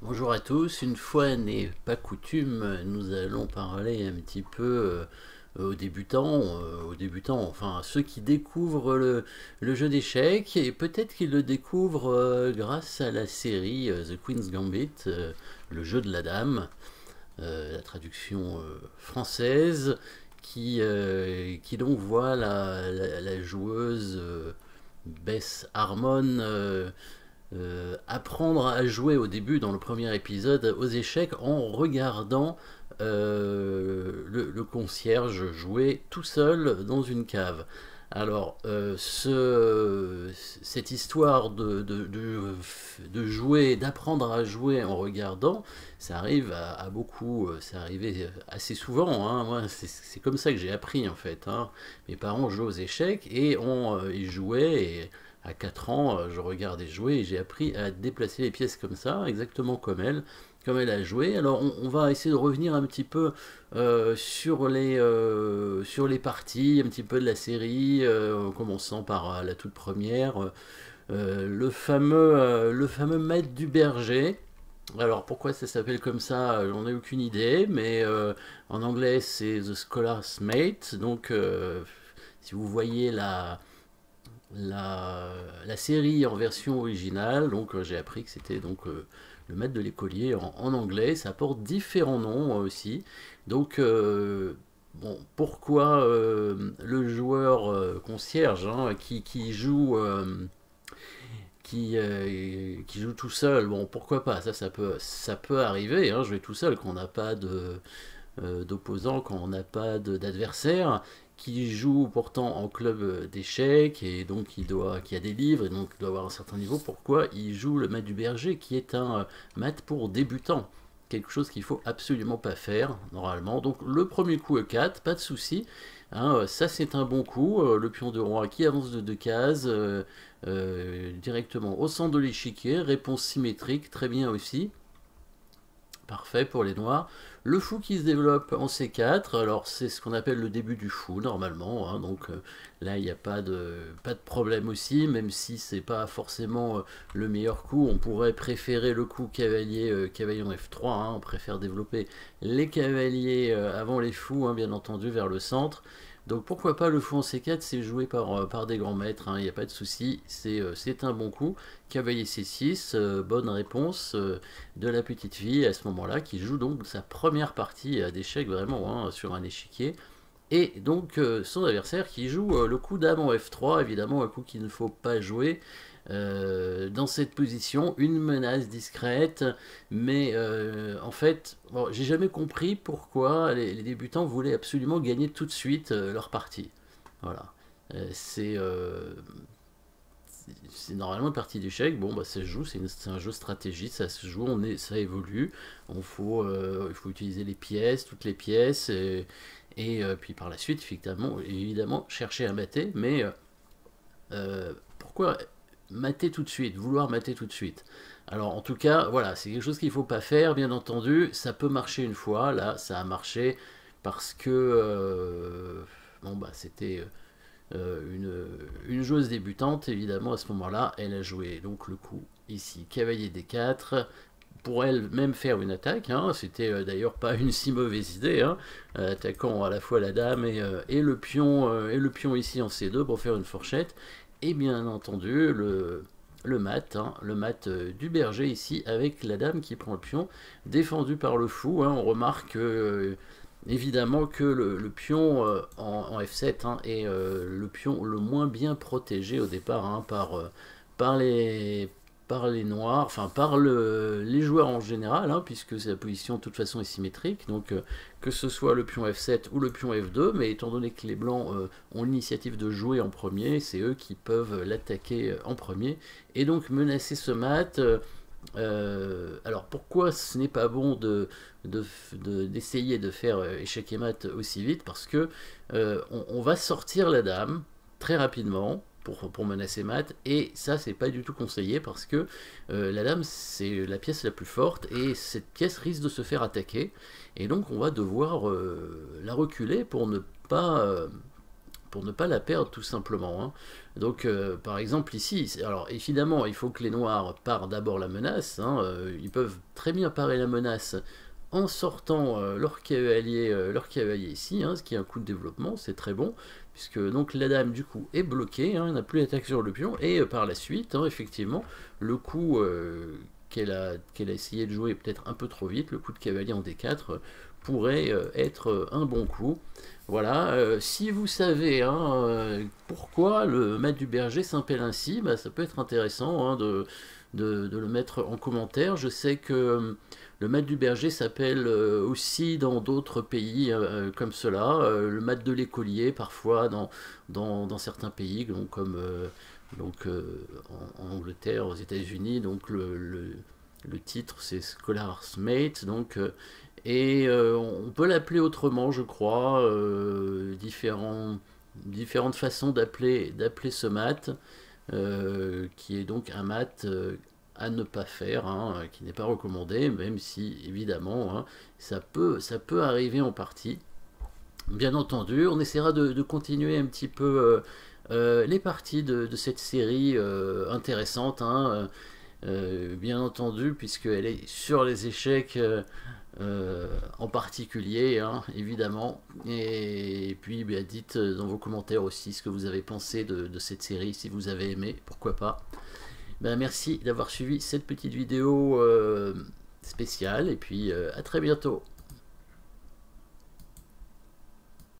Bonjour à tous, une fois n'est pas coutume, nous allons parler un petit peu aux débutants, enfin à ceux qui découvrent le jeu d'échecs et peut-être qu'ils le découvrent grâce à la série The Queen's Gambit, le jeu de la dame, la traduction française, qui donc voit la joueuse Beth Harmon apprendre à jouer au début, dans le premier épisode, aux échecs en regardant le concierge jouer tout seul dans une cave. Alors, cette histoire de jouer, d'apprendre à jouer en regardant, ça arrive à beaucoup, ça arrivait assez souvent. Hein. Moi, c'est comme ça que j'ai appris en fait. Hein. Mes parents jouaient aux échecs et ils jouaient. Et à 4 ans, je regardais jouer et j'ai appris à déplacer les pièces comme ça, exactement comme elle a joué. Alors on va essayer de revenir un petit peu sur les parties, un petit peu de la série, en commençant par la toute première, le fameux maître du berger. Alors pourquoi ça s'appelle comme ça, j'en ai aucune idée, mais en anglais c'est The Scholar's Mate, donc si vous voyez la, la série en version originale, donc j'ai appris que c'était donc le maître de l'écolier en anglais, ça porte différents noms aussi. Donc bon, pourquoi le joueur concierge hein, qui joue tout seul, bon pourquoi pas, ça peut arriver, hein, jouer tout seul quand on n'a pas d'opposant, quand on n'a pas d'adversaire, qui joue pourtant en club d'échecs et donc qui a des livres et donc doit avoir un certain niveau. Pourquoi il joue le mat du berger qui est un mat pour débutants? Quelque chose qu'il faut absolument pas faire normalement. Donc le premier coup E4, pas de souci. Hein, ça c'est un bon coup. Le pion de roi qui avance de 2 cases directement au centre de l'échiquier. Réponse symétrique, très bien aussi. Parfait pour les noirs. Le fou qui se développe en C4, alors c'est ce qu'on appelle le début du fou normalement, hein, donc là il n'y a pas de problème aussi, même si c'est pas forcément le meilleur coup, on pourrait préférer le coup cavalier en F3, hein, on préfère développer les cavaliers avant les fous, hein, bien entendu, vers le centre. Donc pourquoi pas le fou en C4, c'est joué par des grands maîtres, il n'y a pas de souci, c'est un bon coup. Cavalier C6, bonne réponse de la petite fille à ce moment-là, qui joue donc sa première partie d'échecs vraiment hein, sur un échiquier. Et donc son adversaire qui joue le coup dame en F3, évidemment un coup qu'il ne faut pas jouer. Dans cette position, une menace discrète, mais en fait, bon, j'ai jamais compris pourquoi les débutants voulaient absolument gagner tout de suite leur partie. Voilà. C'est normalement une partie d'échecs. Bon, bah, ça se joue, c'est un jeu stratégique, ça se joue, ça évolue. Il faut utiliser les pièces, toutes les pièces, puis par la suite, évidemment chercher à mater. Mais pourquoi mater tout de suite, vouloir mater tout de suite? Alors, en tout cas, voilà, c'est quelque chose qu'il ne faut pas faire, bien entendu. Ça peut marcher une fois, là, ça a marché parce que bon, bah, c'était une joueuse débutante, évidemment, à ce moment-là, elle a joué donc le coup ici, cavalier D4, pour elle-même faire une attaque. Hein. C'était d'ailleurs pas une si mauvaise idée, hein, attaquant à la fois la dame et le pion ici en C2 pour faire une fourchette. Et bien entendu, le mat, hein, le mat du berger ici, avec la dame qui prend le pion, défendu par le fou. Hein. On remarque évidemment que le pion en F7 hein, est le pion le moins bien protégé au départ hein, par les noirs, enfin les joueurs en général, hein, puisque la position de toute façon est symétrique, donc que ce soit le pion F7 ou le pion F2, mais étant donné que les blancs ont l'initiative de jouer en premier, c'est eux qui peuvent l'attaquer en premier, et donc menacer ce mat. Alors pourquoi ce n'est pas bon d'essayer de faire échec et mat aussi vite? Parce que on va sortir la dame très rapidement pour menacer mat, et ça c'est pas du tout conseillé parce que la dame c'est la pièce la plus forte et cette pièce risque de se faire attaquer, et donc on va devoir la reculer pour ne pas la perdre tout simplement. Hein. Donc par exemple ici, alors évidemment il faut que les noirs parent d'abord la menace, hein, ils peuvent très bien parer la menace en sortant leur cavalier ici, hein, ce qui est un coup de développement, c'est très bon, puisque donc la dame du coup est bloquée, hein, elle n'a plus d'attaque sur le pion, et par la suite, hein, effectivement, le coup qu'elle a essayé de jouer peut-être un peu trop vite, le coup de cavalier en D4 pourrait être un bon coup. Voilà, si vous savez hein, pourquoi le maître du berger s'appelle ainsi, bah, ça peut être intéressant hein, de le mettre en commentaire. Je sais que le maître du berger s'appelle aussi dans d'autres pays comme cela, le maître de l'écolier parfois dans certains pays, donc, comme en Angleterre, aux États-Unis, donc le titre c'est Scholar's Mate, donc on peut l'appeler autrement, je crois, différentes façons d'appeler ce mat, qui est donc un mat à ne pas faire, hein, qui n'est pas recommandé, même si évidemment hein, ça peut arriver en partie. Bien entendu, on essaiera de continuer un petit peu les parties de cette série intéressante, hein, bien entendu, puisqu'elle est sur les échecs en particulier, hein, évidemment. Et puis, bah, dites dans vos commentaires aussi ce que vous avez pensé de cette série, si vous avez aimé, pourquoi pas. Ben, merci d'avoir suivi cette petite vidéo spéciale, et puis à très bientôt.